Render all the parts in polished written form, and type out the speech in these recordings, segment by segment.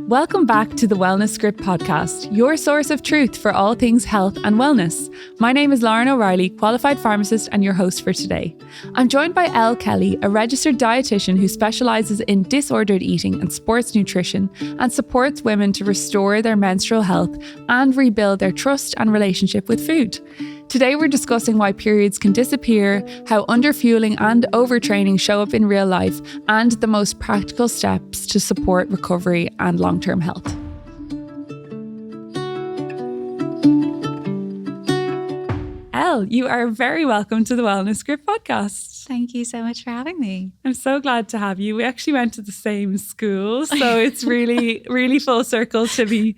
Welcome back to the Wellness Script podcast, your source of truth for all things health and wellness. My name is Lauren O'Reilly, qualified pharmacist and your host for today. I'm joined by Elle Kelly, a registered dietitian who specialises in disordered eating and sports nutrition and supports women to restore their menstrual health and rebuild their trust and relationship with food. Today we're discussing why periods can disappear, how underfuelling and overtraining show up in real life, and the most practical steps to support recovery and long-term health. Elle, you are very welcome to the Wellness Script podcast. Thank you so much for having me. I'm so glad to have you. We actually went to the same school, so it's really, really full circle to be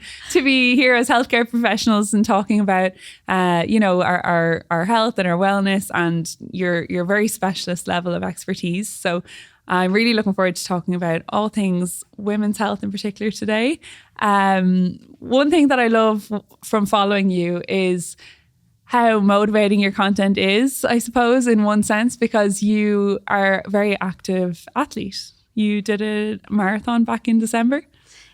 here as healthcare professionals and talking about, our health and our wellness and your very specialist level of expertise. So I'm really looking forward to talking about all things women's health in particular today. One thing that I love from following you is how motivating your content is, I suppose, in one sense, because you are a very active athlete. You did a marathon back in December.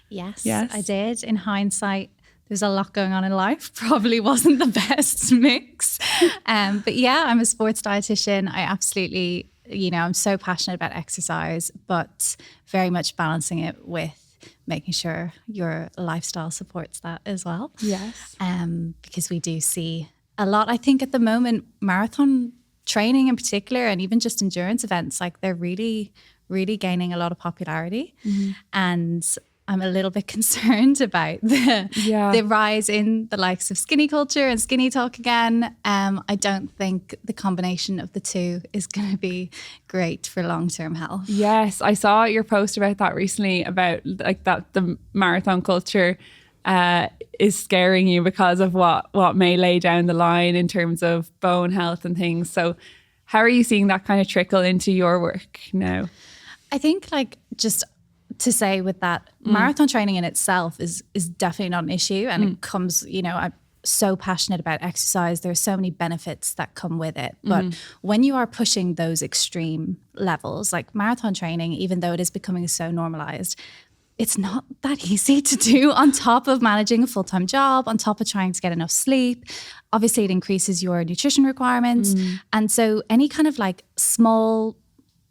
Yes, I did. In hindsight, there's a lot going on in life. Probably wasn't the best mix. But yeah, I'm a sports dietitian. I absolutely, I'm so passionate about exercise, but very much balancing it with making sure your lifestyle supports that as well. Yes. Because we do see a lot, I think at the moment, marathon training in particular, and even just endurance events, like they're really, really gaining a lot of popularity. Mm-hmm. And I'm a little bit concerned about the rise in the likes of skinny culture and skinny talk again. I don't think the combination of the two is going to be great for long-term health. Yes, I saw your post about that recently, about like that the marathon culture is scaring you because of what may lay down the line in terms of bone health and things. So how are you seeing that kind of trickle into your work now? I think just to say with that, marathon training in itself is definitely not an issue. And it comes, I'm so passionate about exercise. There are so many benefits that come with it. But when you are pushing those extreme levels, like marathon training, even though it is becoming so normalized, it's not that easy to do on top of managing a full-time job, on top of trying to get enough sleep. Obviously, it increases your nutrition requirements. And so any kind of small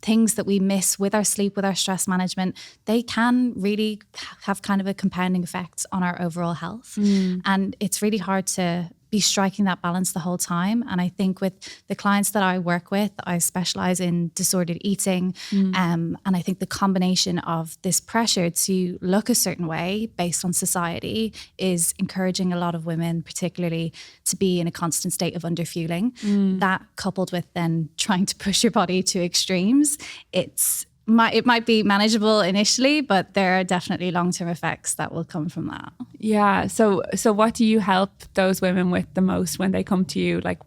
things that we miss with our sleep, with our stress management, they can really have kind of a compounding effect on our overall health. And it's really hard to be striking that balance the whole time. And I think with the clients that I work with, I specialize in disordered eating. And I think the combination of this pressure to look a certain way based on society is encouraging a lot of women, particularly, to be in a constant state of underfueling. That coupled with then trying to push your body to extremes, it might be manageable initially, but there are definitely long-term effects that will come from that. Yeah. So what do you help those women with the most when they come to you? Like,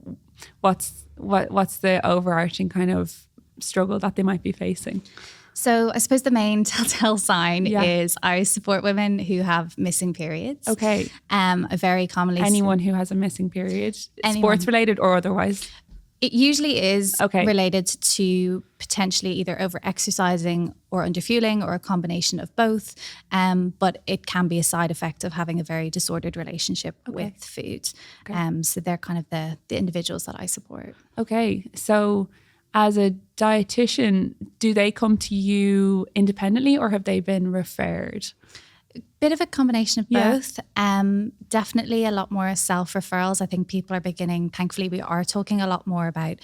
what's the overarching kind of struggle that they might be facing? So I suppose the main telltale sign is I support women who have missing periods. Okay. A very commonly anyone who has a missing period, sports related or otherwise. It usually is related to potentially either over-exercising or underfueling or a combination of both. But it can be a side effect of having a very disordered relationship with food. So they're kind of the individuals that I support. Okay. So as a dietitian, do they come to you independently or have they been referred? Bit of a combination of both. Definitely a lot more self-referrals. I think people are beginning, thankfully we are talking a lot more about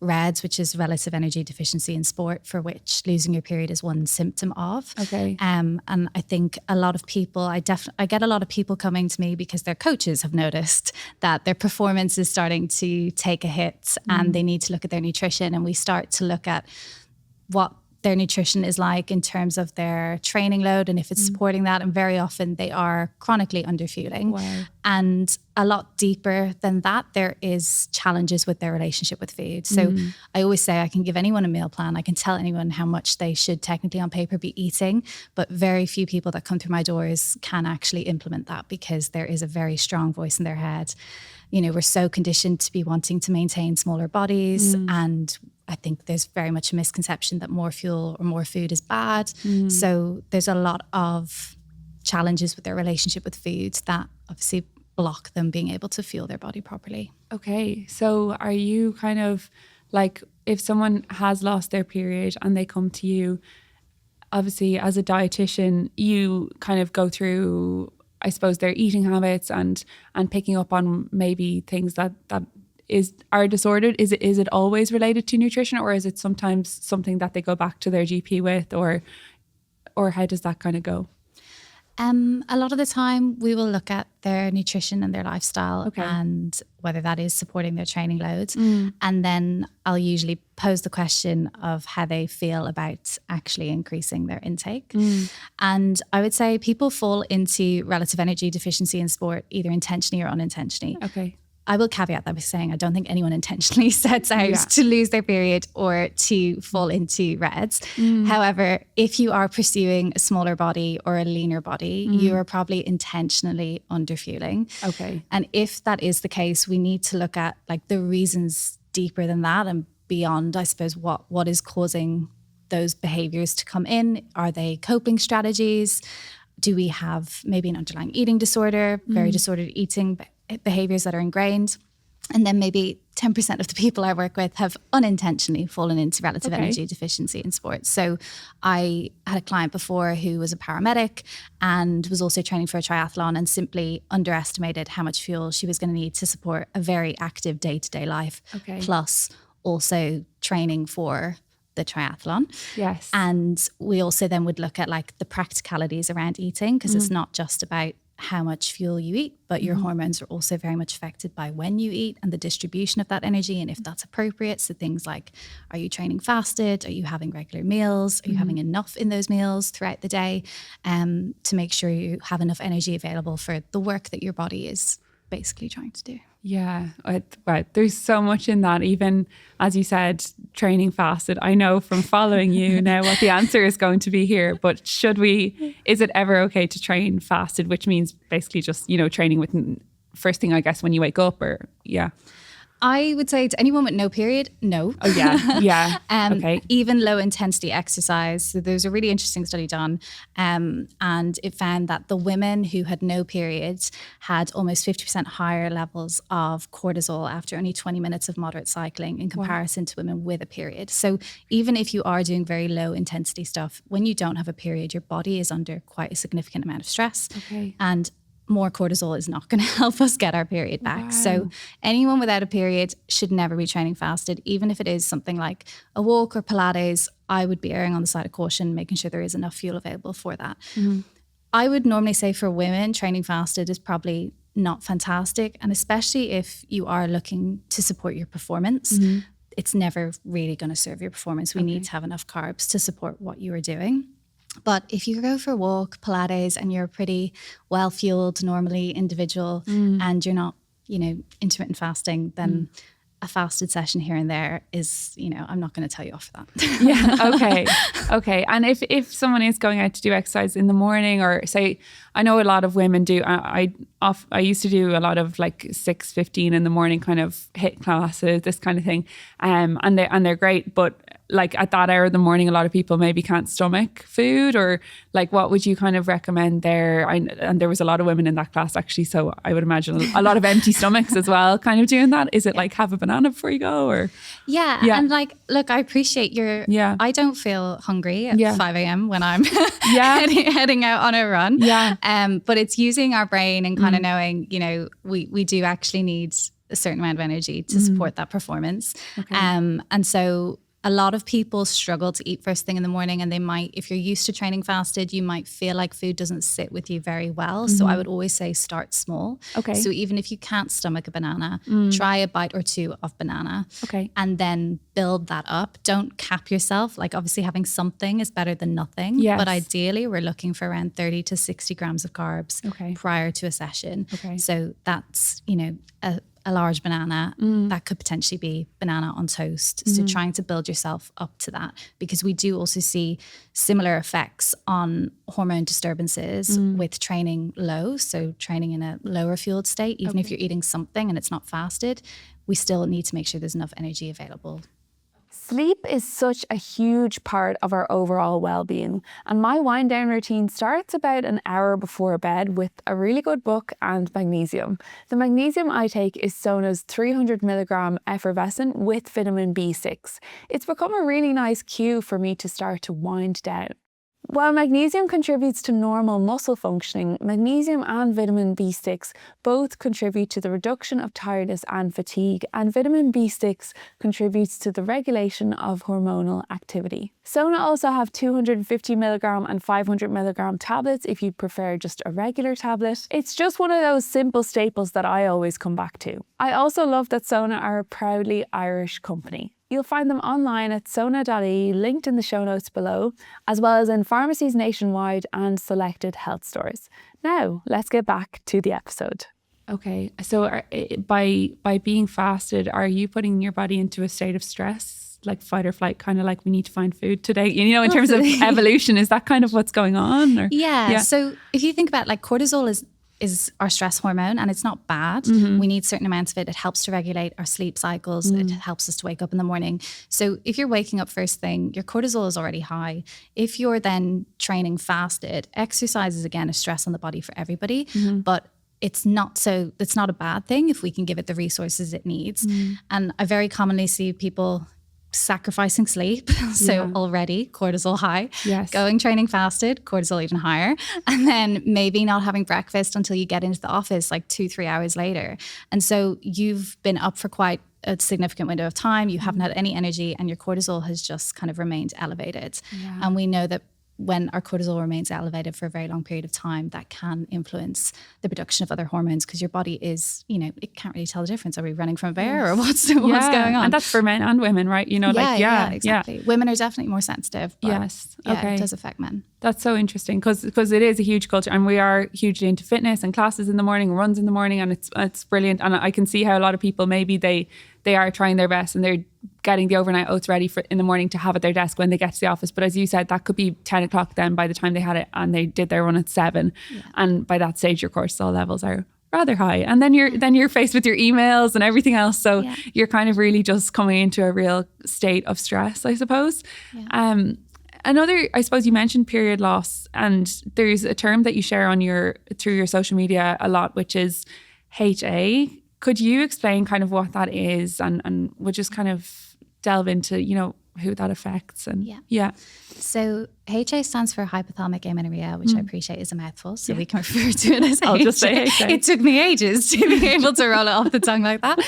REDS, which is relative energy deficiency in sport, for which losing your period is one symptom of. Okay. And I think a lot of people, I get a lot of people coming to me because their coaches have noticed that their performance is starting to take a hit and they need to look at their nutrition, and we start to look at what their nutrition is like in terms of their training load and if it's supporting that. And very often they are chronically underfueling. Wow. And a lot deeper than that, there is challenges with their relationship with food. So I always say I can give anyone a meal plan. I can tell anyone how much they should technically on paper be eating, but very few people that come through my doors can actually implement that because there is a very strong voice in their head. We're so conditioned to be wanting to maintain smaller bodies, and I think there's very much a misconception that more fuel or more food is bad. So there's a lot of challenges with their relationship with food that obviously block them being able to fuel their body properly. Okay. So are you kind of like, if someone has lost their period and they come to you, obviously as a dietitian, you kind of go through, I suppose, their eating habits and picking up on maybe things that are disordered. Is it always related to nutrition, or is it sometimes something that they go back to their GP with, or how does that kind of go? A lot of the time we will look at their nutrition and their lifestyle, Okay. and whether that is supporting their training loads. And then I'll usually pose the question of how they feel about actually increasing their intake. And I would say people fall into relative energy deficiency in sport, either intentionally or unintentionally. Okay. I will caveat that by saying I don't think anyone intentionally sets out to lose their period or to fall into reds. However, if you are pursuing a smaller body or a leaner body, you are probably intentionally underfueling. Okay. And if that is the case, we need to look at like the reasons deeper than that and beyond, I suppose, what is causing those behaviors to come in. Are they coping strategies? Do we have maybe an underlying eating disorder, very disordered eating behaviors that are ingrained? And then maybe 10% of the people I work with have unintentionally fallen into relative energy deficiency in sports. So I had a client before who was a paramedic and was also training for a triathlon, and simply underestimated how much fuel she was going to need to support a very active day-to-day life, plus also training for the triathlon. Yes. And we also then would look at like the practicalities around eating, because it's not just about how much fuel you eat, but your hormones are also very much affected by when you eat and the distribution of that energy, and if that's appropriate. So things like, are you training fasted? Are you having regular meals? Are you having enough in those meals throughout the day, to make sure you have enough energy available for the work that your body is basically trying to do? Yeah, right. There's so much in that. Even as you said, training fasted. I know from following you now what the answer is going to be here. But is it ever okay to train fasted, which means basically just, training with first thing, I guess, when you wake up, or I would say to anyone with no period, no. Oh, yeah. Yeah. Okay. Even low intensity exercise. So there was a really interesting study done, and it found that the women who had no periods had almost 50% higher levels of cortisol after only 20 minutes of moderate cycling in comparison to women with a period. So even if you are doing very low intensity stuff, when you don't have a period, your body is under quite a significant amount of stress. Okay. And more cortisol is not going to help us get our period back. Wow. So anyone without a period should never be training fasted. Even if it is something like a walk or Pilates, I would be erring on the side of caution, making sure there is enough fuel available for that. I would normally say for women, training fasted is probably not fantastic. And especially if you are looking to support your performance, it's never really going to serve your performance. We need to have enough carbs to support what you are doing. But if you go for a walk, Pilates, and you're a pretty well-fueled, normally individual, and you're not, intermittent fasting, then a fasted session here and there is, I'm not going to tell you off for that. Yeah. Okay. And if someone is going out to do exercise in the morning, or say, I know a lot of women do, I used to do a lot of like 6:15 in the morning kind of HIIT classes, this kind of thing. And they're great, but like at that hour of the morning, a lot of people maybe can't stomach food, or like, what would you kind of recommend there? And there was a lot of women in that class actually, so I would imagine a lot of empty stomachs as well, kind of doing that. Is it like have a banana before you go, or? Yeah. And like, look, I appreciate I don't feel hungry at 5 a.m. when I'm heading out on a run. Yeah. But it's using our brain and kind of knowing, we do actually need a certain amount of energy to support that performance. Okay. And so a lot of people struggle to eat first thing in the morning, and they might, if you're used to training fasted, you might feel like food doesn't sit with you very well. So I would always say start small. Okay. So even if you can't stomach a banana, try a bite or two of banana. Okay. And then build that up. Don't cap yourself. Like obviously having something is better than nothing. Yes. But ideally we're looking for around 30 to 60 grams of carbs prior to a session. Okay. So that's, a large banana, that could potentially be banana on toast. So trying to build yourself up to that, because we do also see similar effects on hormone disturbances with training low. So training in a lower fueled state, even if you're eating something and it's not fasted, we still need to make sure there's enough energy available. Sleep is such a huge part of our overall well-being, and my wind down routine starts about an hour before bed with a really good book and magnesium. The magnesium I take is Sona's 300mg effervescent with vitamin B6. It's become a really nice cue for me to start to wind down. While magnesium contributes to normal muscle functioning, magnesium and vitamin B6 both contribute to the reduction of tiredness and fatigue, and vitamin B6 contributes to the regulation of hormonal activity. Sona also have 250mg and 500mg tablets if you prefer just a regular tablet. It's just one of those simple staples that I always come back to. I also love that Sona are a proudly Irish company. You'll find them online at sona.ie, linked in the show notes below, as well as in pharmacies nationwide and selected health stores. Now, let's get back to the episode. Okay, so by being fasted, are you putting your body into a state of stress, like fight or flight, kind of like we need to find food today? You know, in terms of evolution, is that kind of what's going on? Or? Yeah. So if you think about like cortisol is our stress hormone, and it's not bad. We need certain amounts of it. It helps to regulate our sleep cycles. It helps us to wake up in the morning. So if you're waking up first thing, your cortisol is already high. If you're then training fasted, exercise is again a stress on the body for everybody, but it's not a bad thing if we can give it the resources it needs. And I very commonly see people sacrificing sleep. So already cortisol high, going training fasted, cortisol even higher. And then maybe not having breakfast until you get into the office like 2-3 hours later. And so you've been up for quite a significant window of time. You haven't had any energy and your cortisol has just kind of remained elevated. And we know that when our cortisol remains elevated for a very long period of time, that can influence the production of other hormones, because your body is, you know, it can't really tell the difference. Are we running from a bear or what's going on? And that's for men and women, right? You know, exactly. Women are definitely more sensitive. But it does affect men. That's so interesting because it is a huge culture, and we are hugely into fitness and classes in the morning, runs in the morning, and it's brilliant. And I can see how a lot of people, maybe they are trying their best and they're getting the overnight oats ready for in the morning to have at their desk when they get to the office. But as you said, that could be 10 o'clock then by the time they had it and they did their run at 7. And by that stage, your cortisol levels are rather high. And then you're faced with your emails and everything else. So you're kind of really just coming into a real state of stress, I suppose. Another, I suppose you mentioned period loss, and there's a term that you share on through your social media a lot, which is HA. Could you explain kind of what that is, and we'll just kind of delve into, you know, who that affects? And So HA stands for hypothalamic amenorrhea, which I appreciate is a mouthful, so we can refer to it as I'll HA. just say HA. It took me ages to be able to roll it off the tongue like that.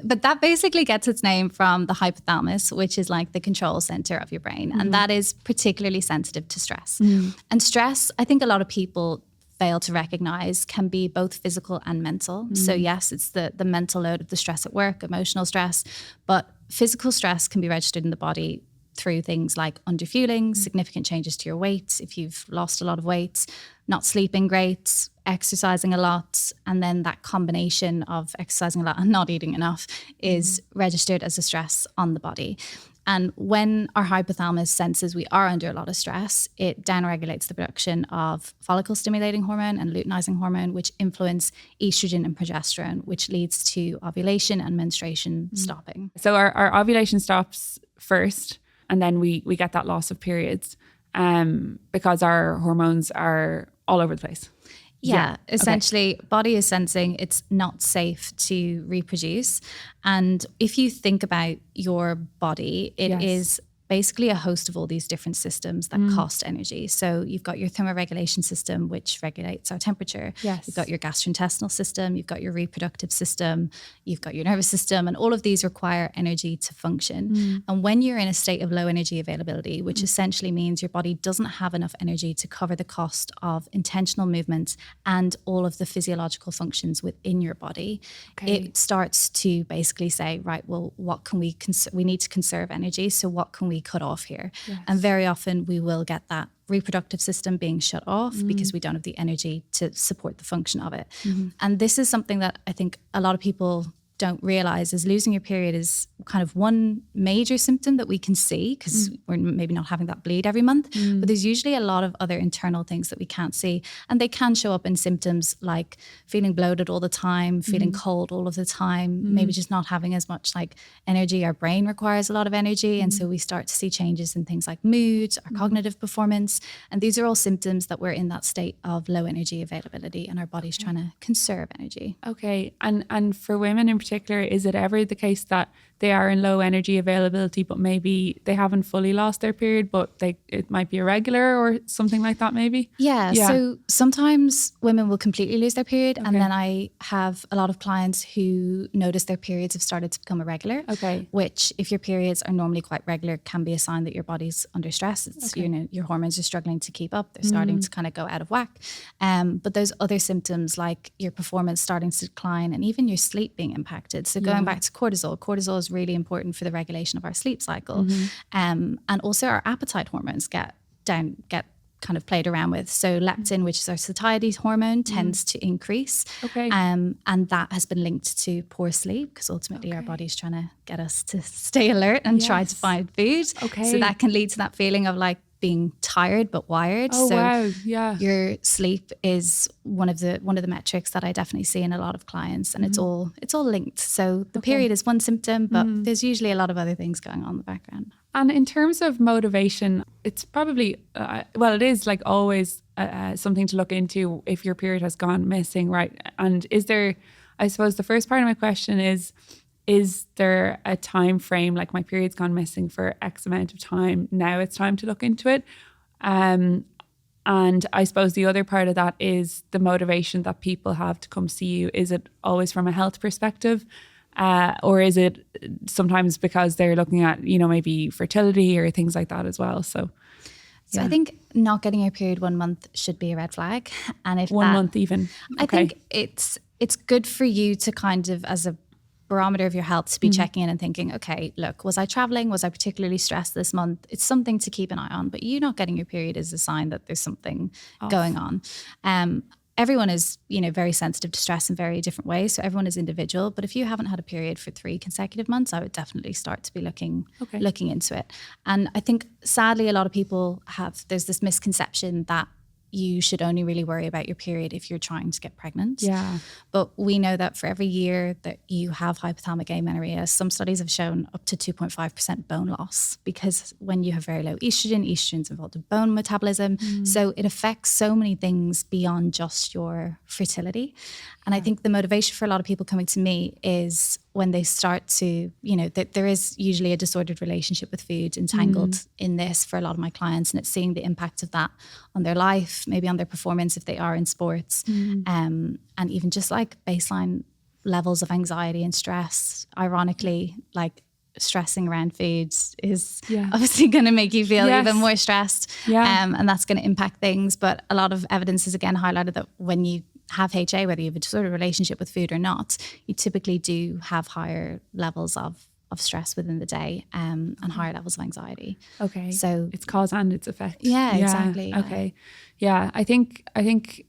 But that basically gets its name from the hypothalamus, which is like the control center of your brain. And that is particularly sensitive to stress. And stress, I think a lot of people fail to recognize, can be both physical and mental. So yes, it's the mental load of the stress at work, emotional stress, but physical stress can be registered in the body through things like underfuelling, significant changes to your weight, if you've lost a lot of weight, not sleeping great, exercising a lot, and then that combination of exercising a lot and not eating enough is registered as a stress on the body. And when our hypothalamus senses we are under a lot of stress, it downregulates the production of follicle-stimulating hormone and luteinizing hormone, which influence estrogen and progesterone, which leads to ovulation and menstruation stopping. So our ovulation stops first, and then we get that loss of periods because our hormones are all over the place. Yeah, essentially, body is sensing it's not safe to reproduce. And if you think about your body, it is basically a host of all these different systems that cost energy. So you've got your thermoregulation system, which regulates our temperature. You've got your gastrointestinal system, you've got your reproductive system, you've got your nervous system, and all of these require energy to function. And when you're in a state of low energy availability, which essentially means your body doesn't have enough energy to cover the cost of intentional movements and all of the physiological functions within your body, it starts to basically say, right, well, what can we need to conserve energy, so what can we cut off here? And very often we will get that reproductive system being shut off because we don't have the energy to support the function of it. And this is something that I think a lot of people don't realize is losing your period is kind of one major symptom that we can see because we're maybe not having that bleed every month, but there's usually a lot of other internal things that we can't see, and they can show up in symptoms like feeling bloated all the time, feeling cold all of the time, maybe just not having as much like energy. Our brain requires a lot of energy, and so we start to see changes in things like mood, our cognitive performance, and these are all symptoms that we're in that state of low energy availability and our body's trying to conserve energy. Okay. And for women in particular, is it ever the case that they are in low energy availability, but maybe they haven't fully lost their period, but it might be irregular or something like that maybe? Yeah. So sometimes women will completely lose their period. And then I have a lot of clients who notice their periods have started to become irregular. Okay. Which, if your periods are normally quite regular, can be a sign that your body's under stress. It's, your hormones are struggling to keep up. They're starting to kind of go out of whack. But those other symptoms like your performance starting to decline and even your sleep being impacted. So going back to cortisol is really important for the regulation of our sleep cycle. And also our appetite hormones get kind of played around with. So leptin, which is our satiety hormone, tends to increase. And that has been linked to poor sleep because ultimately our body's trying to get us to stay alert and try to find food. So that can lead to that feeling of like being tired but wired. Your sleep is one of the metrics that I definitely see in a lot of clients, and it's all linked. So the period is one symptom, but there's usually a lot of other things going on in the background. And in terms of motivation, it's probably it is like always something to look into if your period has gone missing, right? And is there, I suppose the first part of my question is there a time frame, like my period's gone missing for X amount of time, now it's time to look into it? And I suppose the other part of that is the motivation that people have to come see you. Is it always from a health perspective? Or is it sometimes because they're looking at, maybe fertility or things like that as well? So I think not getting your period 1 month should be a red flag. And if 1 month even. I think it's good for you to kind of, as a barometer of your health, to be checking in and thinking, okay, look, was I traveling? Was I particularly stressed this month? It's something to keep an eye on, but you not getting your period is a sign that there's something going on. Everyone is, very sensitive to stress in very different ways. So everyone is individual. But if you haven't had a period for 3 consecutive months, I would definitely start to be looking into it. And I think sadly, a lot of people there's this misconception that you should only really worry about your period if you're trying to get pregnant. Yeah. But we know that for every year that you have hypothalamic amenorrhea, some studies have shown up to 2.5% bone loss, because when you have very low estrogen's involved in bone metabolism. So it affects so many things beyond just your fertility. And I think the motivation for a lot of people coming to me is when they start to, that there is usually a disordered relationship with food entangled in this for a lot of my clients, and it's seeing the impact of that on their life, maybe on their performance if they are in sports, and even just like baseline levels of anxiety and stress. Ironically, like stressing around foods is obviously going to make you feel even more stressed, and that's going to impact things. But a lot of evidence has again highlighted that when you have HA, whether you have a disordered relationship with food or not, you typically do have higher levels of stress within the day, and higher levels of anxiety. Okay. So it's cause and its effect. Yeah, exactly. Okay. Yeah. I think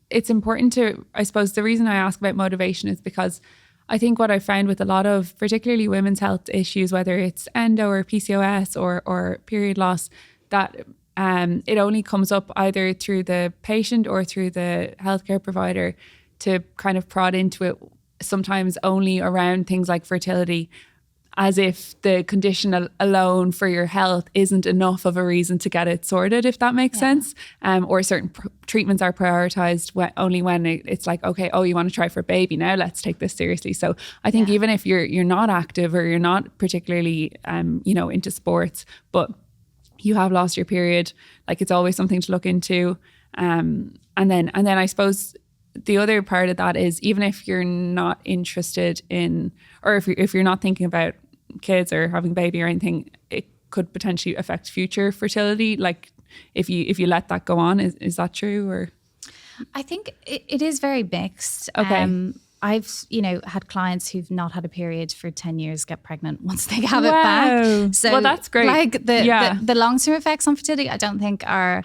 it's important to, I suppose the reason I ask about motivation is because I think what I found with a lot of particularly women's health issues, whether it's endo or PCOS or period loss, that it only comes up either through the patient or through the healthcare provider to kind of prod into it, sometimes only around things like fertility, as if the condition alone for your health isn't enough of a reason to get it sorted, if that makes sense. Or certain treatments are prioritized only when it's like, okay, you want to try for a baby, now let's take this seriously. So I think even if you're not active or you're not particularly into sports, but you have lost your period, like it's always something to look into. And then I suppose the other part of that is, even if you're not interested in, or if you're not thinking about kids or having a baby or anything, it could potentially affect future fertility. Like if you let that go on, is that true? Or I think it is very mixed. Okay. I've, had clients who've not had a period for 10 years get pregnant once they have it back. So well, that's great. Like the long-term effects on fertility, I don't think are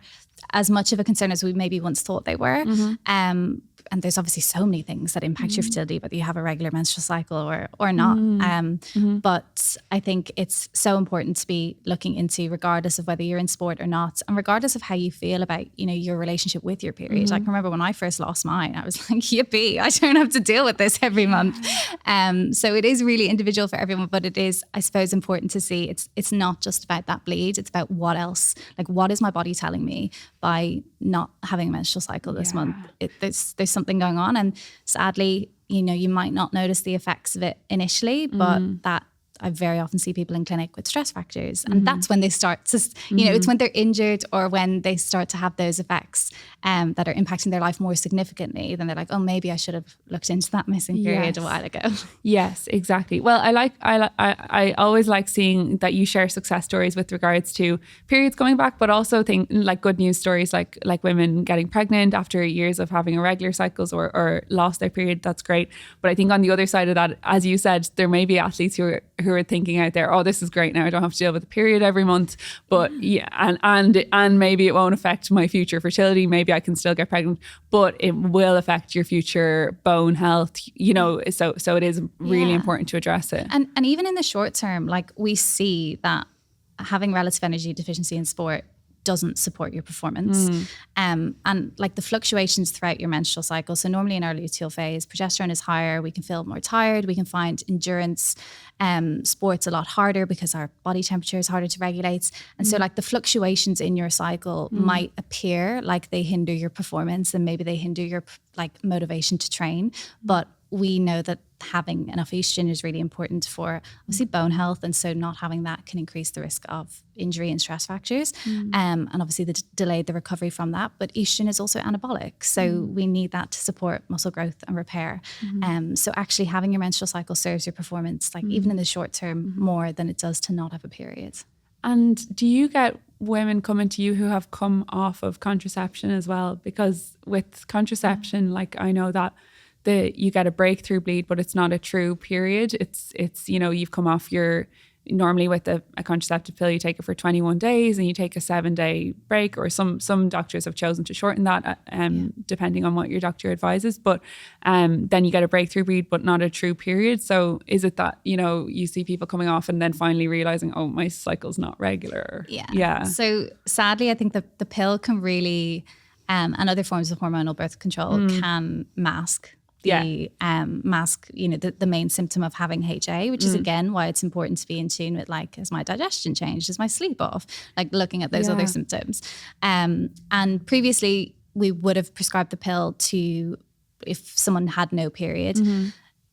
as much of a concern as we maybe once thought they were. and there's obviously so many things that impact your fertility, whether you have a regular menstrual cycle or not. But I think it's so important to be looking into, regardless of whether you're in sport or not, and regardless of how you feel about, you know, your relationship with your period. I can remember when I first lost mine, I was like, yippee, I don't have to deal with this every month. So it is really individual for everyone, but it is, I suppose, important to see it's not just about that bleed. It's about what else, like what is my body telling me by not having a menstrual cycle this month? There's something going on, and sadly, you know, you might not notice the effects of it initially, but that I very often see people in clinic with stress fractures, and that's when they start to, you know, it's when they're injured or when they start to have those effects that are impacting their life more significantly. Then they're like, oh, maybe I should have looked into that missing period a while ago. Yes, exactly. Well, I always like seeing that you share success stories with regards to periods coming back, but also like good news stories, like women getting pregnant after years of having irregular cycles or lost their period. That's great. But I think on the other side of that, as you said, there may be athletes who are thinking out there, oh, this is great, now I don't have to deal with the period every month, but and maybe it won't affect my future fertility, maybe I can still get pregnant, but it will affect your future bone health, you know, so it is really important to address it. And even in the short term, like we see that having relative energy deficiency in sport doesn't support your performance. And like the fluctuations throughout your menstrual cycle. So normally in our luteal phase, progesterone is higher, we can feel more tired, we can find endurance sports a lot harder because our body temperature is harder to regulate. And so like the fluctuations in your cycle might appear like they hinder your performance, and maybe they hinder your like motivation to train. But we know that having enough estrogen is really important for obviously bone health, and so not having that can increase the risk of injury and stress fractures, and obviously delay the recovery from that. But estrogen is also anabolic, so we need that to support muscle growth and repair. So actually having your menstrual cycle serves your performance, like even in the short term, more than it does to not have a period. And do you get women coming to you who have come off of contraception as well? Because with contraception, like I know that you get a breakthrough bleed, but it's not a true period. It's you know, you've come off normally with a contraceptive pill, you take it for 21 days and you take a 7-day break, or some doctors have chosen to shorten that depending on what your doctor advises. But then you get a breakthrough bleed, but not a true period. So is it that, you know, you see people coming off and then finally realizing, oh, my cycle's not regular? Yeah. So sadly, I think the pill can really, and other forms of hormonal birth control can mask the main symptom of having HA, which is again why it's important to be in tune with, like, has my digestion changed? Is my sleep off? Like looking at those other symptoms. And previously we would have prescribed the pill to if someone had no period.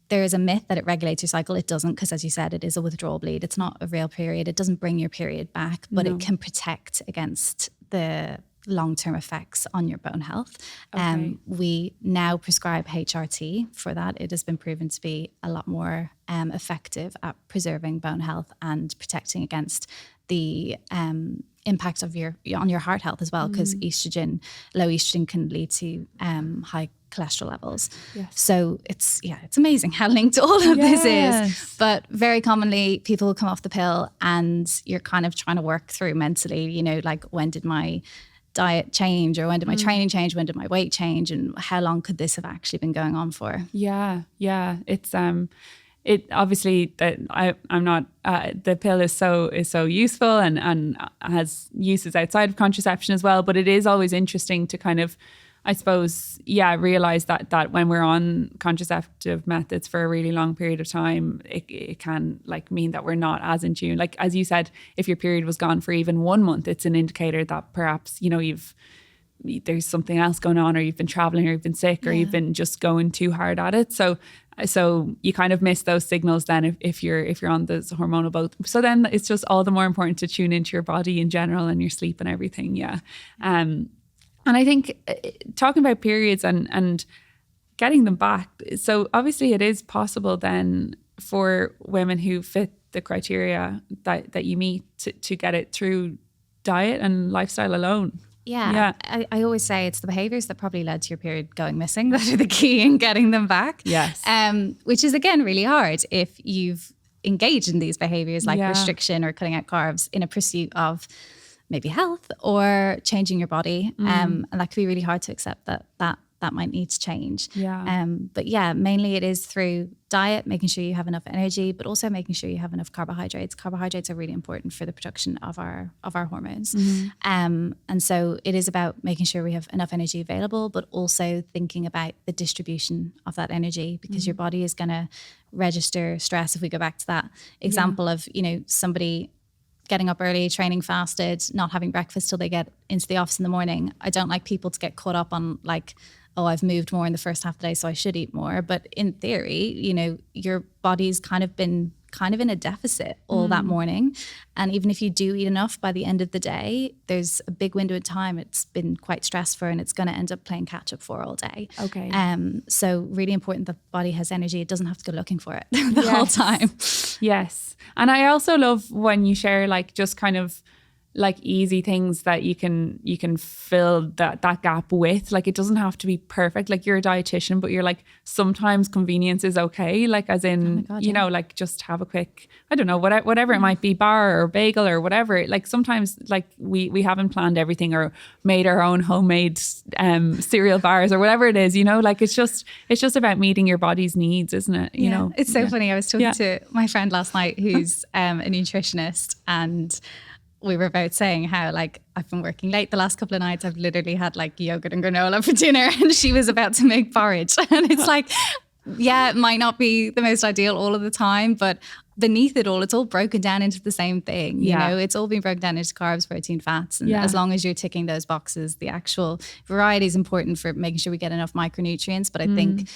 There is a myth that it regulates your cycle. It doesn't, because as you said, it is a withdrawal bleed. It's not a real period. It doesn't bring your period back, but it can protect against the long-term effects on your bone health. We now prescribe HRT for that. It has been proven to be a lot more effective at preserving bone health and protecting against the impact of on your heart health as well, because low estrogen can lead to high cholesterol levels. So it's amazing how linked all of this is. But very commonly people will come off the pill and you're kind of trying to work through mentally, you know, like, when did my diet change, or when did my training change, when did my weight change, and how long could this have actually been going on for? It's it obviously that I'm not the pill is so useful and has uses outside of contraception as well, but it is always interesting to kind of, I suppose, realize that when we're on contraceptive methods for a really long period of time, it can like mean that we're not as in tune. Like, as you said, if your period was gone for even 1 month, it's an indicator that perhaps, you know, there's something else going on, or you've been traveling, or you've been sick, or you've been just going too hard at it. So you kind of miss those signals then if you're on this hormonal boat. So then it's just all the more important to tune into your body in general and your sleep and everything. And I think talking about periods and getting them back, so obviously it is possible then for women who fit the criteria that you meet to get it through diet and lifestyle alone. I always say it's the behaviours that probably led to your period going missing that are the key in getting them back. Which is, again, really hard if you've engaged in these behaviours like restriction or cutting out carbs in a pursuit of maybe health or changing your body. And that could be really hard to accept that that might need to change. Yeah. But yeah, mainly it is through diet, making sure you have enough energy, but also making sure you have enough carbohydrates. Carbohydrates are really important for the production of our hormones. And so it is about making sure we have enough energy available, but also thinking about the distribution of that energy, because your body is going to register stress. If we go back to that example of, you know, somebody getting up early, training fasted, not having breakfast till they get into the office in the morning. I don't like people to get caught up on like, oh, I've moved more in the first half of the day, so I should eat more. But in theory, you know, your body's kind of been in a deficit all that morning. And even if you do eat enough by the end of the day, there's a big window of time it's been quite stressful and it's going to end up playing catch up for all day. Okay. So really important that the body has energy. It doesn't have to go looking for it the whole time. Yes. And I also love when you share like just kind of like easy things that you can fill that gap with. Like it doesn't have to be perfect. Like you're a dietitian, but you're like, sometimes convenience is okay. Like as in, you know, like just have a quick, I don't know, whatever it might be, bar or bagel or whatever. Like sometimes like we haven't planned everything or made our own homemade cereal bars or whatever it is, you know, like it's just about meeting your body's needs, isn't it? You know, it's so funny. I was talking to my friend last night who's a nutritionist, and we were both saying how like I've been working late the last couple of nights. I've literally had like yogurt and granola for dinner, and she was about to make porridge. And it's like, yeah, it might not be the most ideal all of the time, but beneath it all, it's all broken down into the same thing. You know, it's all been broken down into carbs, protein, fats. And as long as you're ticking those boxes, the actual variety is important for making sure we get enough micronutrients. But I think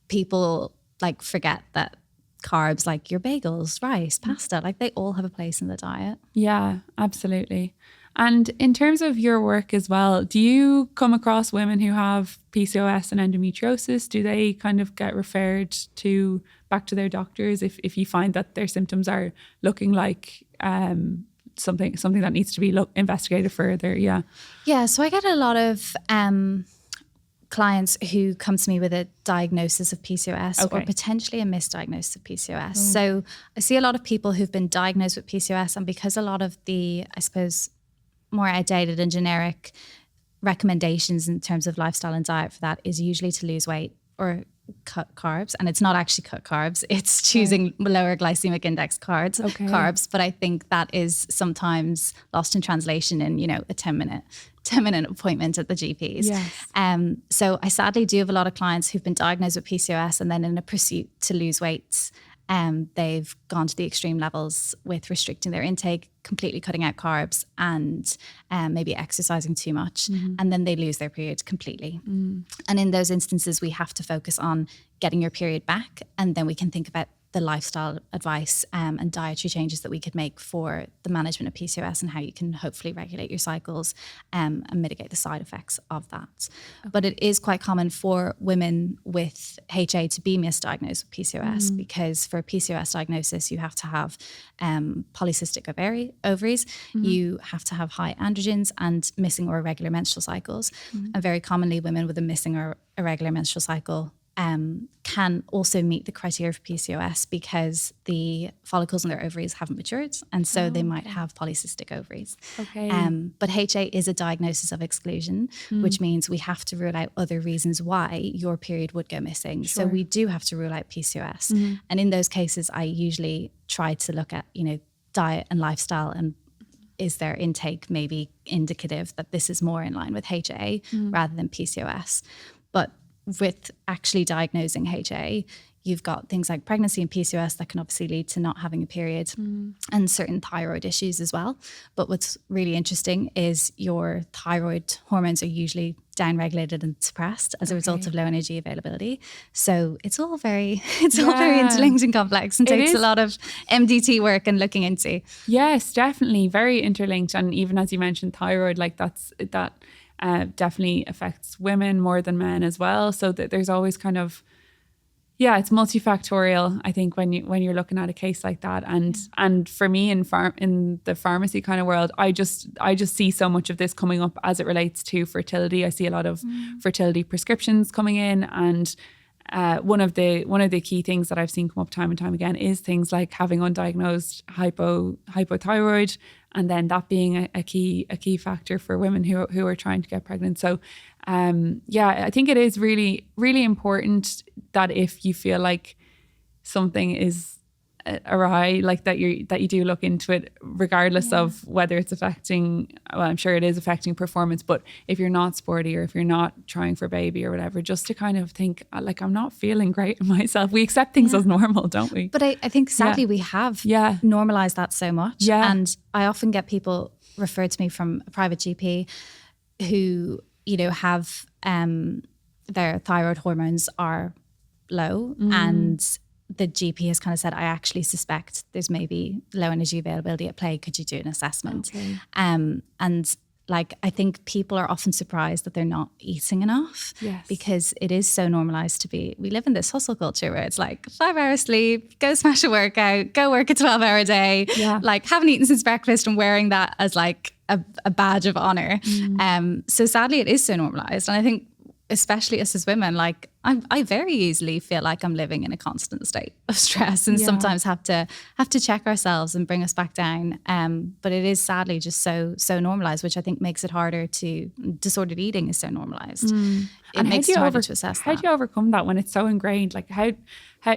people like forget that carbs, like your bagels, rice, pasta, like they all have a place in the diet. Yeah, absolutely. And in terms of your work as well, do you come across women who have PCOS and endometriosis? Do they kind of get referred back to their doctors if you find that their symptoms are looking like something that needs to be investigated further? Yeah, so I get a lot of clients who come to me with a diagnosis of PCOS or potentially a misdiagnosis of PCOS. So I see a lot of people who've been diagnosed with PCOS, and because a lot of the, I suppose, more outdated and generic recommendations in terms of lifestyle and diet for that is usually to lose weight or cut carbs. And it's not actually cut carbs, it's choosing lower glycemic index carbs. But I think that is sometimes lost in translation in, you know, a 10-minute appointment at the GP's. Yes. So I sadly do have a lot of clients who've been diagnosed with PCOS, and then in a pursuit to lose weight, they've gone to the extreme levels with restricting their intake, completely cutting out carbs, and maybe exercising too much. And then they lose their period completely. And in those instances, we have to focus on getting your period back, and then we can think about the lifestyle advice and dietary changes that we could make for the management of PCOS and how you can hopefully regulate your cycles and mitigate the side effects of that. But it is quite common for women with HA to be misdiagnosed with PCOS because for a PCOS diagnosis, you have to have polycystic ovaries, you have to have high androgens and missing or irregular menstrual cycles. And very commonly women with a missing or irregular menstrual cycle can also meet the criteria for PCOS because the follicles in their ovaries haven't matured, and so they might have polycystic ovaries. But HA is a diagnosis of exclusion, which means we have to rule out other reasons why your period would go missing. So we do have to rule out PCOS. And in those cases, I usually try to look at, you know, diet and lifestyle, and is their intake maybe indicative that this is more in line with HA rather than PCOS. But with actually diagnosing HA, you've got things like pregnancy and PCOS that can obviously lead to not having a period and certain thyroid issues as well. But what's really interesting is your thyroid hormones are usually downregulated and suppressed as a result of low energy availability. So it's all very interlinked and complex and takes a lot of MDT work and looking into. Yes, definitely. Very interlinked. And even as you mentioned, thyroid, like that definitely affects women more than men as well. So that there's always kind of, it's multifactorial, I think, when you're looking at a case like that. And for me in the pharmacy kind of world, I just see so much of this coming up as it relates to fertility. I see a lot of fertility prescriptions coming in, and one of the key things that I've seen come up time and time again is things like having undiagnosed hypothyroid and then that being a key factor for women who are trying to get pregnant. So I think it is really, really important that if you feel like something is awry, like that you do look into it, regardless of whether it's affecting, well, I'm sure it is affecting performance, but if you're not sporty or if you're not trying for baby or whatever, just to kind of think like, I'm not feeling great in myself. We accept things as normal, don't we? But I think sadly we have normalized that so much. Yeah. And I often get people referred to me from a private GP who, you know, have their thyroid hormones are low, and the GP has kind of said, I actually suspect there's maybe low energy availability at play. Could you do an assessment? Okay. And like, I think people are often surprised that they're not eating enough because it is so normalized we live in this hustle culture where it's like 5 hours sleep, go smash a workout, go work a 12-hour day, like haven't eaten since breakfast and wearing that as like a badge of honor. So sadly it is so normalized. And I think especially us as women, like I very easily feel like I'm living in a constant state of stress and sometimes have to check ourselves and bring us back down. But it is sadly just so normalized, which I think makes it harder to, disordered eating is so normalized. It makes it harder to assess How do you overcome that when it's so ingrained? Like how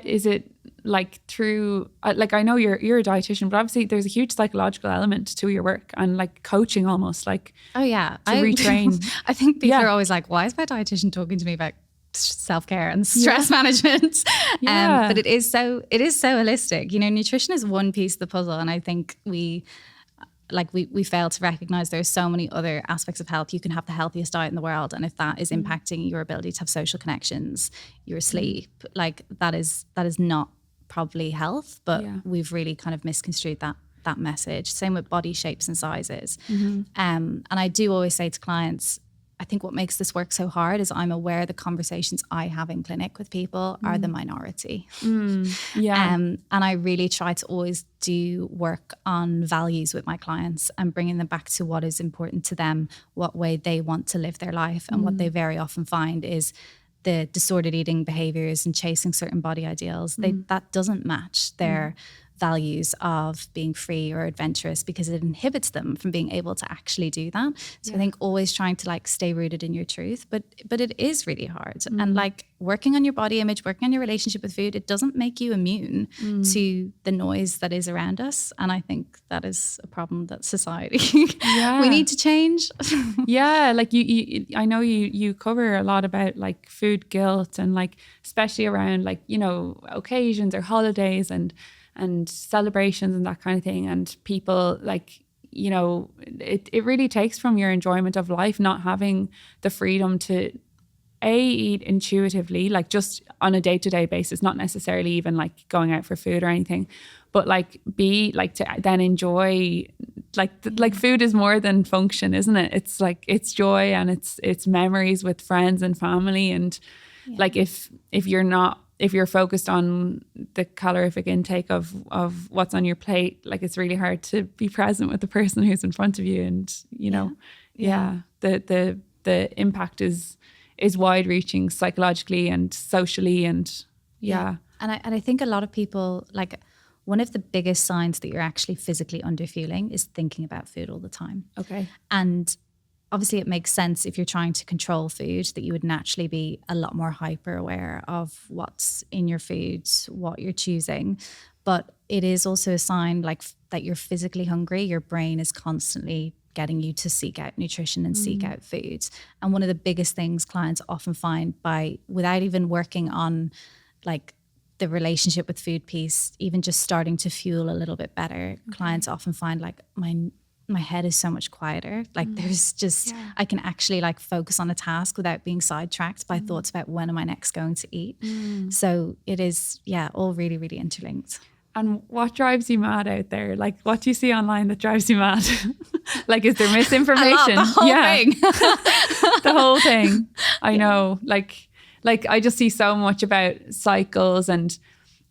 is it, like through, like I know you're a dietitian, but obviously there's a huge psychological element to your work and like coaching almost, like to retrain. I think people are always like, why is my dietitian talking to me about self-care and stress management? But it is so holistic. You know, nutrition is one piece of the puzzle, and I think we fail to recognize there's so many other aspects of health. You can have the healthiest diet in the world, and if that is impacting your ability to have social connections, your sleep, like that is not probably health, but we've really kind of misconstrued that message. Same with body shapes and sizes. And I do always say to clients, I think what makes this work so hard is I'm aware the conversations I have in clinic with people are the minority. And I really try to always do work on values with my clients and bringing them back to what is important to them, what way they want to live their life. And what they very often find is the disordered eating behaviors and chasing certain body ideals, that doesn't match their values of being free or adventurous, because it inhibits them from being able to actually do that. So I think always trying to like stay rooted in your truth, but it is really hard. And like working on your body image, working on your relationship with food, it doesn't make you immune to the noise that is around us. And I think that is a problem that society we need to change. Like you I know you cover a lot about like food guilt, and like especially around like, you know, occasions or holidays and celebrations and that kind of thing. And people like, you know, it really takes from your enjoyment of life, not having the freedom to eat intuitively, like just on a day-to-day basis, not necessarily even like going out for food or anything, but like be like to then enjoy like food is more than function, isn't it? It's like it's joy and it's memories with friends and family. And like if you're focused on the calorific intake of what's on your plate, like it's really hard to be present with the person who's in front of you. And you know, the impact is wide reaching psychologically and socially, and And I think a lot of people, like one of the biggest signs that you're actually physically underfueling is thinking about food all the time. Okay. And obviously it makes sense if you're trying to control food that you would naturally be a lot more hyper aware of what's in your food, what you're choosing. But it is also a sign like that you're physically hungry. Your brain is constantly getting you to seek out nutrition and seek out food. And one of the biggest things clients often find without even working on like the relationship with food piece, even just starting to fuel a little bit better, clients often find like my head is so much quieter. Like there's just, I can actually like focus on a task without being sidetracked by thoughts about when am I next going to eat. So it is, all really, really interlinked. And what drives you mad out there? Like what do you see online that drives you mad? Like is there misinformation? The whole thing. The whole thing. I know. Like I just see so much about cycles and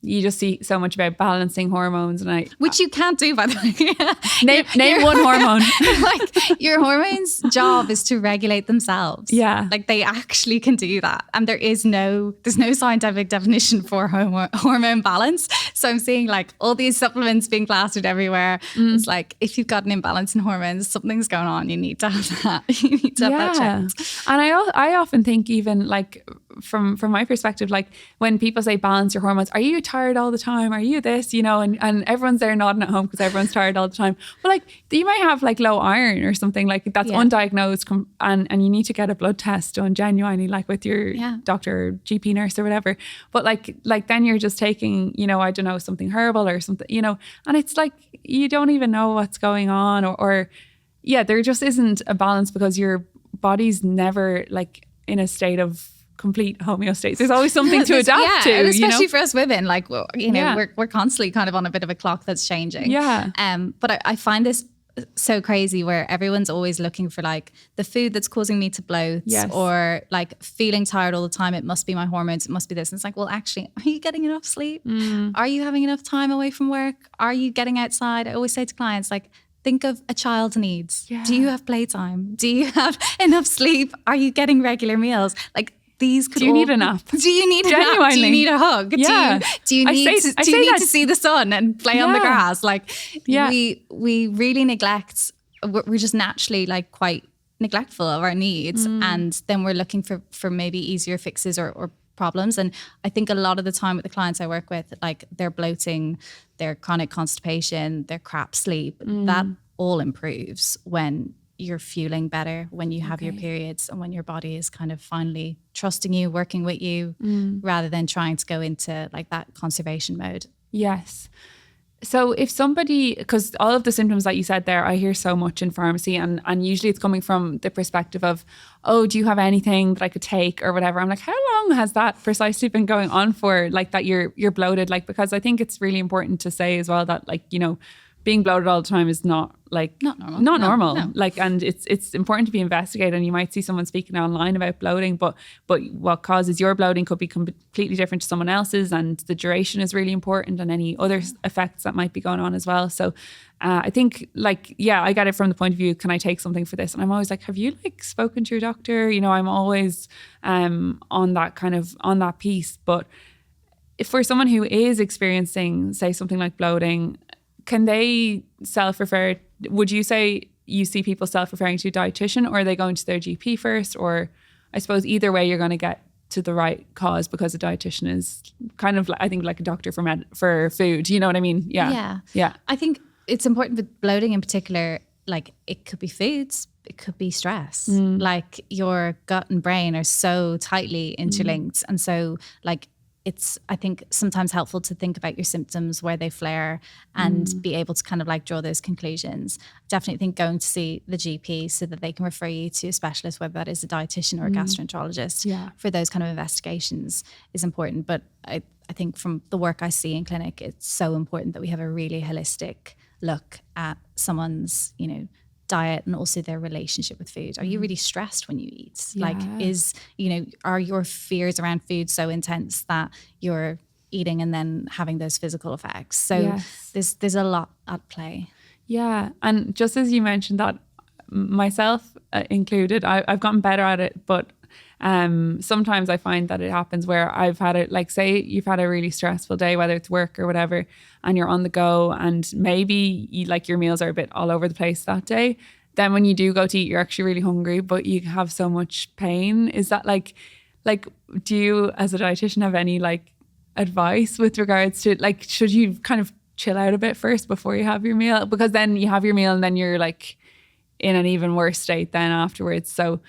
you just see so much about balancing hormones, and which you can't do, by the way. name one hormone. Like your hormones' job is to regulate themselves. Yeah, like they actually can do that, and there's no scientific definition for hormone balance. So I'm seeing like all these supplements being plastered everywhere. It's like, if you've got an imbalance in hormones, something's going on. You need to have that. You need to have that checked. And I often think, even like from my perspective, like when people say balance your hormones, are you tired all the time? Are you this, and everyone's there nodding at home because everyone's tired all the time. But like, you might have like low iron or something like that's undiagnosed, and you need to get a blood test done genuinely, like with your doctor, GP nurse or whatever. But like then you're just taking, I don't know, something herbal or something, and it's like, you don't even know what's going on, or there just isn't a balance, because your body's never like in a state of complete homeostasis. There's always something to adapt to, and especially for us women, like, we're constantly kind of on a bit of a clock that's changing. But I find this so crazy, where everyone's always looking for like the food that's causing me to bloat, or like feeling tired all the time. It must be my hormones. It must be this. And it's like, well, actually, are you getting enough sleep? Are you having enough time away from work? Are you getting outside? I always say to clients, like, think of a child's needs. Do you have playtime? Do you have enough sleep? Are you getting regular meals? Like, these could. Do you need a nap? Do you need a nap? Do you need a hug? Yeah. Do you need to see the sun and play on the grass? Like, we really neglect. We're just naturally like quite neglectful of our needs, and then we're looking for maybe easier fixes or problems. And I think a lot of the time with the clients I work with, like their bloating, their chronic constipation, their crap sleep, that all improves when you're fueling better, when you have your periods, and when your body is kind of finally trusting you, working with you, rather than trying to go into like that conservation mode. Yes. So if somebody, because all of the symptoms that you said there, I hear so much in pharmacy, and usually it's coming from the perspective of, oh, do you have anything that I could take or whatever? I'm like, how long has that precisely been going on for, like that you're bloated? Like, because I think it's really important to say as well that, like, being bloated all the time is not normal. No. Like, and it's important to be investigated. And you might see someone speaking online about bloating, but what causes your bloating could be completely different to someone else's, and the duration is really important, and any other effects that might be going on as well. So I think, like, I get it from the point of view, can I take something for this? And I'm always like, have you like spoken to your doctor? I'm always on that piece. But if for someone who is experiencing, say, something like bloating, can they self-refer? Would you say you see people self-referring to a dietitian, or are they going to their GP first? Or I suppose either way, you're going to get to the right cause, because a dietitian is kind of, I think, like a doctor for food. You know what I mean? Yeah. I think it's important with bloating in particular. Like, it could be foods, it could be stress. Like, your gut and brain are so tightly interlinked, and so like, it's, I think, sometimes helpful to think about your symptoms, where they flare, and be able to kind of like draw those conclusions. Definitely think going to see the GP so that they can refer you to a specialist, whether that is a dietitian or a gastroenterologist, for those kind of investigations is important. But I think from the work I see in clinic, it's so important that we have a really holistic look at someone's, diet, and also their relationship with food. Are you really stressed when you eat? Like, are your fears around food so intense that you're eating and then having those physical effects? So there's a lot at play. Yeah. And just as you mentioned that, myself included, I've gotten better at it, but sometimes I find that it happens where I've had it, like, say you've had a really stressful day, whether it's work or whatever, and you're on the go, and maybe your meals are a bit all over the place that day. Then when you do go to eat, you're actually really hungry, but you have so much pain. Is that like, do you as a dietitian have any like advice with regards to, like, should you kind of chill out a bit first before you have your meal? Because then you have your meal and then you're like in an even worse state then afterwards. So,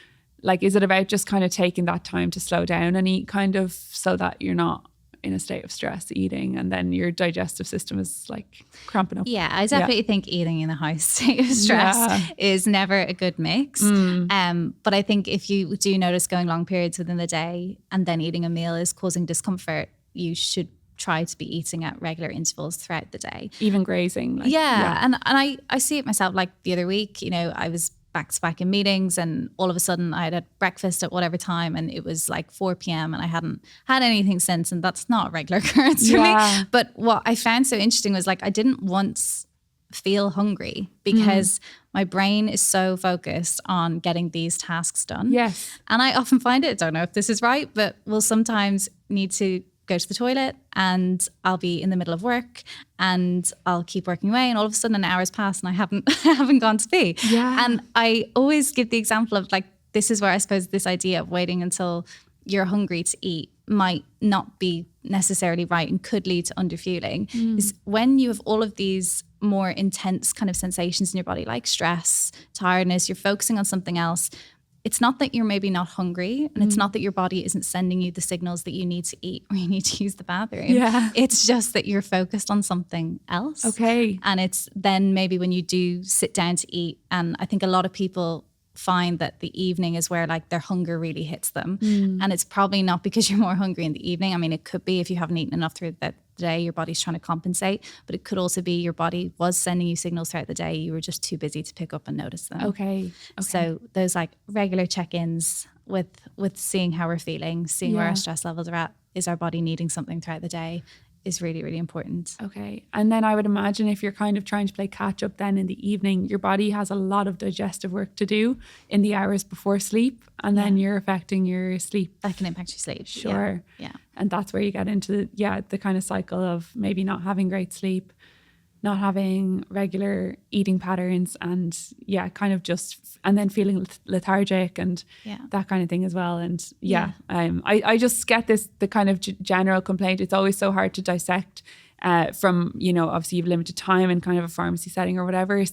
like, is it about just kind of taking that time to slow down and eat, kind of, so that you're not in a state of stress eating and then your digestive system is like cramping up? Yeah, I definitely think eating in a high state of stress is never a good mix. But I think if you do notice going long periods within the day and then eating a meal is causing discomfort, you should try to be eating at regular intervals throughout the day. Even grazing. And I see it myself. Like, the other week, I was back to back in meetings, and all of a sudden I had breakfast at whatever time and it was like 4 p.m. and I hadn't had anything since, and that's not a regular occurrence for me. But what I found so interesting was like I didn't once feel hungry because my brain is so focused on getting these tasks done. Yes. And I often find it, don't know if this is right, but will sometimes need to go to the toilet and I'll be in the middle of work and I'll keep working away, and all of a sudden an hour's passed and I haven't gone to pee. Yeah. And I always give the example of like, this is where I suppose this idea of waiting until you're hungry to eat might not be necessarily right and could lead to underfueling. Is when you have all of these more intense kind of sensations in your body, like stress, tiredness, you're focusing on something else. It's not that you're maybe not hungry, and it's not that your body isn't sending you the signals that you need to eat or you need to use the bathroom. Yeah. It's just that you're focused on something else. Okay. And it's then maybe when you do sit down to eat, and I think a lot of people find that the evening is where like their hunger really hits them. And it's probably not because you're more hungry in the evening. I mean, it could be if you haven't eaten enough through the day, your body's trying to compensate, but it could also be your body was sending you signals throughout the day. You were just too busy to pick up and notice them. Okay. So those like regular check-ins with seeing how we're feeling, seeing where our stress levels are at, is our body needing something throughout the day, is really, really important. Okay. And then I would imagine if you're kind of trying to play catch up then in the evening, your body has a lot of digestive work to do in the hours before sleep, and then you're affecting your sleep. That can impact your sleep. Sure. Yeah. And that's where you get into the kind of cycle of maybe not having great sleep, not having regular eating patterns, and kind of just, and then feeling lethargic and that kind of thing as well. And I just get the kind of general complaint. It's always so hard to dissect from, obviously you've limited time in kind of a pharmacy setting or whatever,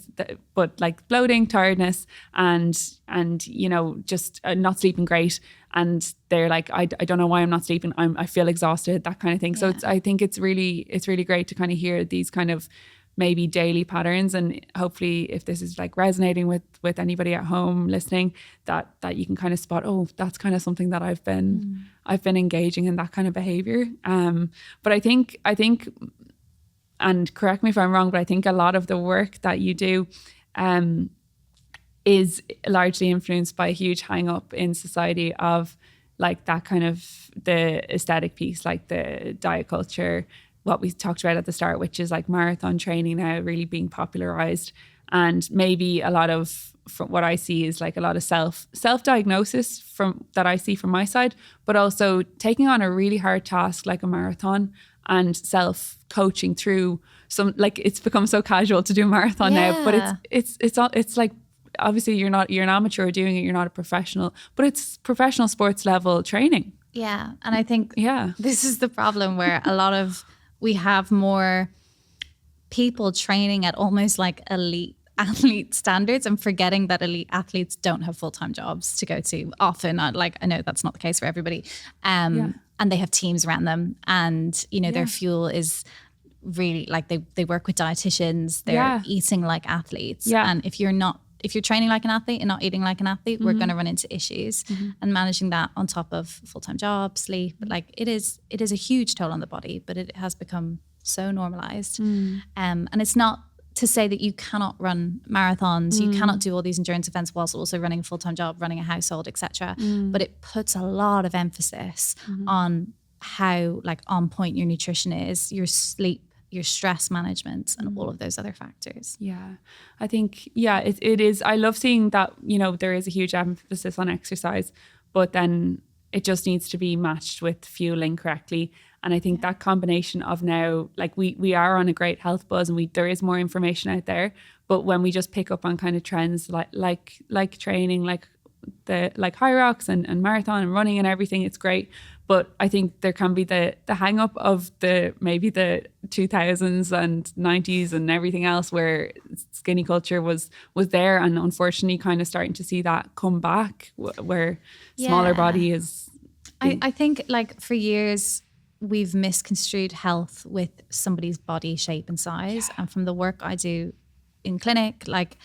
but like bloating, tiredness, and just not sleeping great. And they're like, I don't know why I'm not sleeping. I feel exhausted, that kind of thing. So I think it's really great to kind of hear these kind of maybe daily patterns, and hopefully if this is like resonating with anybody at home listening, that you can kind of spot, oh, that's kind of something that I've been engaging in, that kind of behavior. But I think, and correct me if I'm wrong, but I think a lot of the work that you do is largely influenced by a huge hang up in society of like that kind of the aesthetic piece, like the diet culture, what we talked about at the start, which is like marathon training now really being popularized. And maybe a lot of, from what I see, is like a lot of self-diagnosis from that I see from my side, but also taking on a really hard task like a marathon and self-coaching through some, like it's become so casual to do a marathon now, but it's like, obviously you're an amateur doing it, you're not a professional, but it's professional sports level training. Yeah. And I think this is the problem where a lot of, we have more people training at almost like elite athlete standards and forgetting that elite athletes don't have full-time jobs to go to often. Like, I know that's not the case for everybody. And they have teams around them, and, their fuel is really like they work with dietitians, they're eating like athletes. And if you're training like an athlete and not eating like an athlete, we're going to run into issues. And managing that on top of full-time job, sleep, like it is a huge toll on the body, but it has become so normalized. And it's not to say that you cannot run marathons, you cannot do all these endurance events whilst also running a full-time job, running a household, etc. But it puts a lot of emphasis on how like on point your nutrition is, your sleep, your stress management, and all of those other factors. Yeah, I think, it is. I love seeing that, there is a huge emphasis on exercise, but then it just needs to be matched with fueling correctly. And I think that combination of now, like we are on a great health buzz, and there is more information out there, but when we just pick up on kind of trends like training, like High Rocks and marathon and running and everything, it's great. But I think there can be the hang up of maybe the 2000s and 90s and everything else, where skinny culture was there, and unfortunately kind of starting to see that come back, where smaller body is. I think like for years we've misconstrued health with somebody's body shape and size. And from the work I do in clinic, like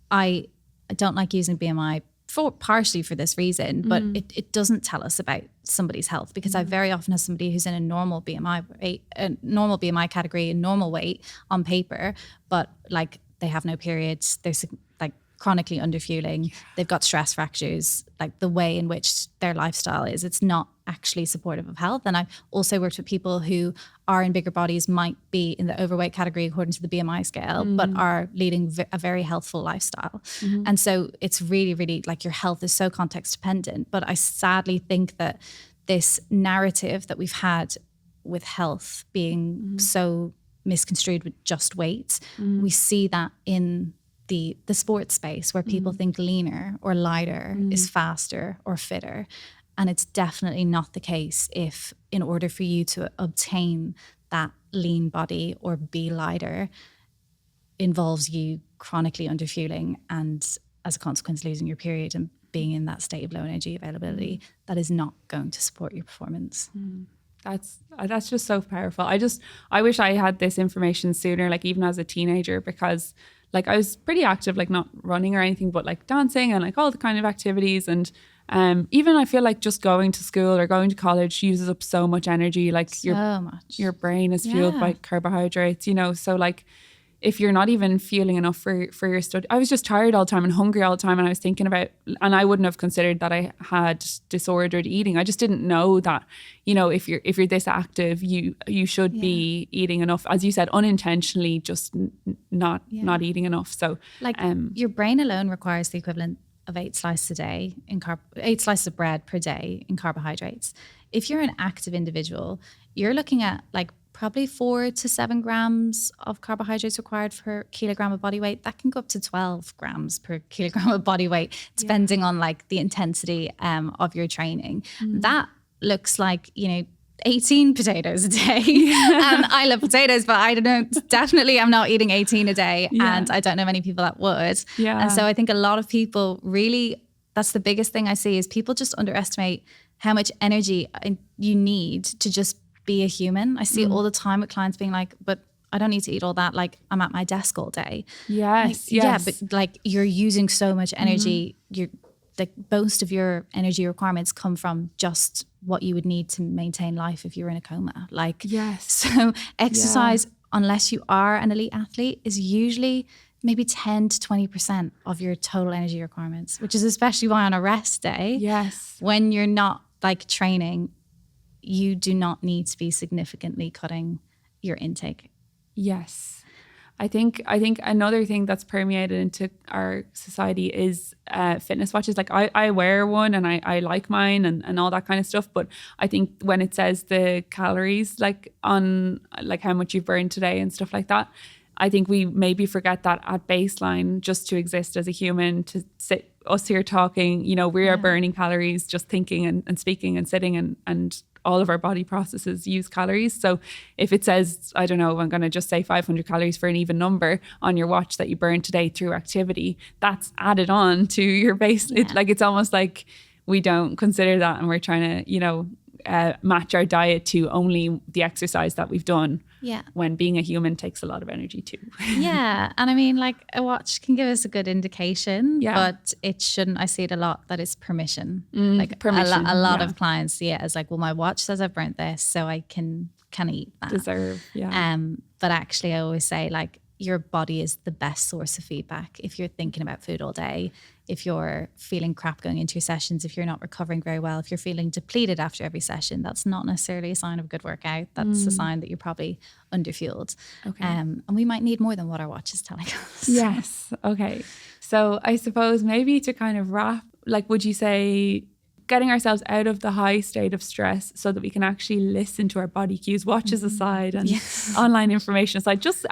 I don't like using BMI partially for this reason, but it doesn't tell us about somebody's health, because I very often have somebody who's in a normal BMI weight, a normal BMI category, a normal weight on paper, but like they have no periods, they're like chronically underfueling. They've got stress fractures, like the way in which their lifestyle is. It's not actually supportive of health. And I've also worked with people who are in bigger bodies, might be in the overweight category according to the BMI scale, but are leading a very healthful lifestyle. And so it's really, really like your health is so context dependent. But I sadly think that this narrative that we've had with health being so misconstrued with just weight, we see that in the sports space where people think leaner or lighter is faster or fitter. And it's definitely not the case if, in order for you to obtain that lean body or be lighter, involves you chronically underfueling and as a consequence losing your period and being in that state of low energy availability, that is not going to support your performance. That's just so powerful. I wish I had this information sooner, like even as a teenager, because like I was pretty active, like not running or anything, but like dancing and like all the kind of activities. And even I feel like just going to school or going to college uses up so much energy. Like your brain is fueled by carbohydrates, you know. So like if you're not even fueling enough for your study, I was just tired all the time and hungry all the time. And I was thinking about, and I wouldn't have considered that I had disordered eating. I just didn't know that, you know, if you're this active, you should be eating enough, as you said, unintentionally, just not eating enough. So like your brain alone requires the equivalent of 8 slices a day 8 slices of bread per day in carbohydrates. If you're an active individual, you're looking at like probably 4 to 7 grams of carbohydrates required per kilogram of body weight. That can go up to 12 grams per kilogram of body weight, depending on like the intensity of your training. That looks like, you know, 18 potatoes a day. I love potatoes, but I don't know, definitely I'm not eating 18 a day. And I don't know many people that would. And so I think a lot of people really, that's the biggest thing I see, is people just underestimate how much energy you need to just be a human. I see it all the time with clients being like, but I don't need to eat all that. Like I'm at my desk all day. Yes. Yeah, but like you're using so much energy. You're like most of your energy requirements come from just what you would need to maintain life if you're in a coma. Like, so exercise, unless you are an elite athlete, is usually maybe 10 to 20% of your total energy requirements, which is especially why on a rest day, when you're not like training, you do not need to be significantly cutting your intake. Yes. I think another thing that's permeated into our society is fitness watches. Like I wear one and I like mine and all that kind of stuff. But I think when it says the calories, like on like how much you've burned today and stuff like that, I think we maybe forget that at baseline, just to exist as a human, to sit us here talking, you know, we are burning calories just thinking and speaking and sitting and all of our body processes use calories. So if it says, I don't know, I'm going to just say 500 calories for an even number on your watch that you burned today through activity, that's added on to your base. It's almost like we don't consider that, and we're trying to, you know, match our diet to only the exercise that we've done. When being a human takes a lot of energy too. And I mean, like a watch can give us a good indication, but it shouldn't. I see it a lot that it's permission. Like permission. A lot of clients see it as like, well, my watch says I've burnt this, so I can eat that. Deserve. But actually I always say like your body is the best source of feedback. If you're thinking about food all day, if you're feeling crap going into your sessions, if you're not recovering very well, if you're feeling depleted after every session, that's not necessarily a sign of a good workout. That's a sign that you're probably underfueled. And we might need more than what our watch is telling us. Yes. Okay. So I suppose maybe to kind of wrap, like, would you say getting ourselves out of the high state of stress so that we can actually listen to our body cues, watches aside and online information aside, just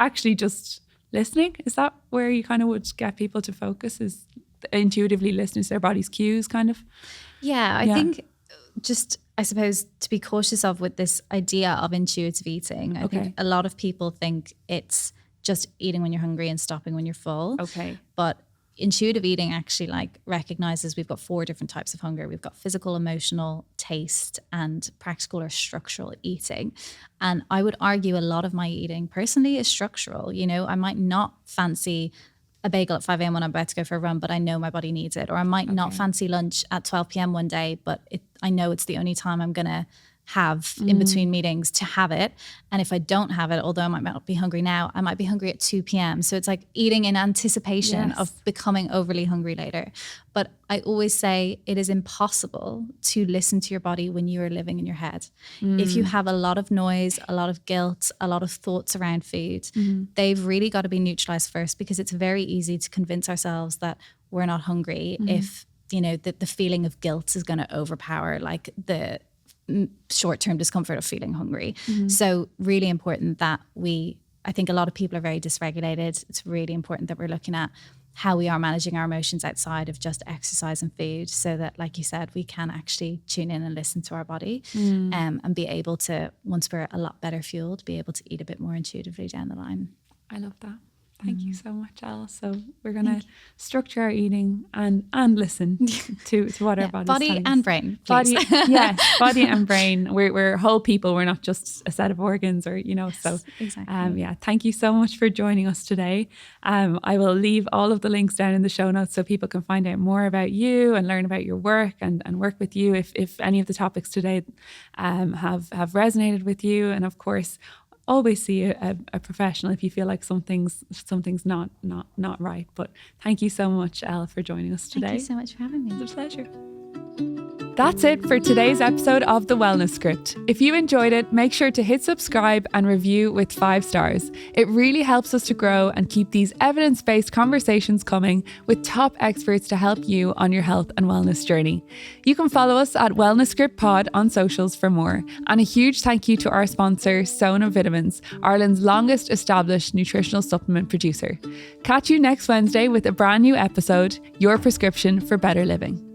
listening? Is that where you kind of would get people to focus, is intuitively listening to their body's cues kind of? I think just, I suppose, to be cautious of with this idea of intuitive eating. I think a lot of people think it's just eating when you're hungry and stopping when you're full. But intuitive eating actually like recognizes we've got 4 different types of hunger. We've got physical, emotional, taste, and practical or structural eating. And I would argue a lot of my eating personally is structural. You know, I might not fancy a bagel at 5 a.m. when I'm about to go for a run, but I know my body needs it. Or I might not fancy lunch at 12 p.m. one day, but I know it's the only time I'm going to have in between meetings to have it. And if I don't have it, although I might not be hungry now, I might be hungry at 2 p.m. So it's like eating in anticipation of becoming overly hungry later. But I always say it is impossible to listen to your body when you are living in your head. If you have a lot of noise, a lot of guilt, a lot of thoughts around food, they've really got to be neutralized first, because it's very easy to convince ourselves that we're not hungry if, you know, the feeling of guilt is going to overpower like the short-term discomfort of feeling hungry. So really important that I think a lot of people are very dysregulated. It's really important that we're looking at how we are managing our emotions outside of just exercise and food, so that, like you said, we can actually tune in and listen to our body and be able to, once we're a lot better fueled, be able to eat a bit more intuitively down the line. I love that. Thank you so much, Elle. So we're going to structure our eating and listen to what our body's body telling and us. brain, please. Body and brain. We're whole people. We're not just a set of organs, or, you know. Yes, so exactly. thank you so much for joining us today. I will leave all of the links down in the show notes so people can find out more about you and learn about your work and work with you if any of the topics today have resonated with you. And of course, always see a professional if you feel like something's not right. But thank you so much, Elle, for joining us today. Thank you so much for having me. It's a pleasure. That's it for today's episode of The Wellness Script. If you enjoyed it, make sure to hit subscribe and review with 5 stars. It really helps us to grow and keep these evidence-based conversations coming with top experts to help you on your health and wellness journey. You can follow us at Wellness Script Pod on socials for more. And a huge thank you to our sponsor, Sona Vitamins, Ireland's longest established nutritional supplement producer. Catch you next Wednesday with a brand new episode, Your Prescription for Better Living.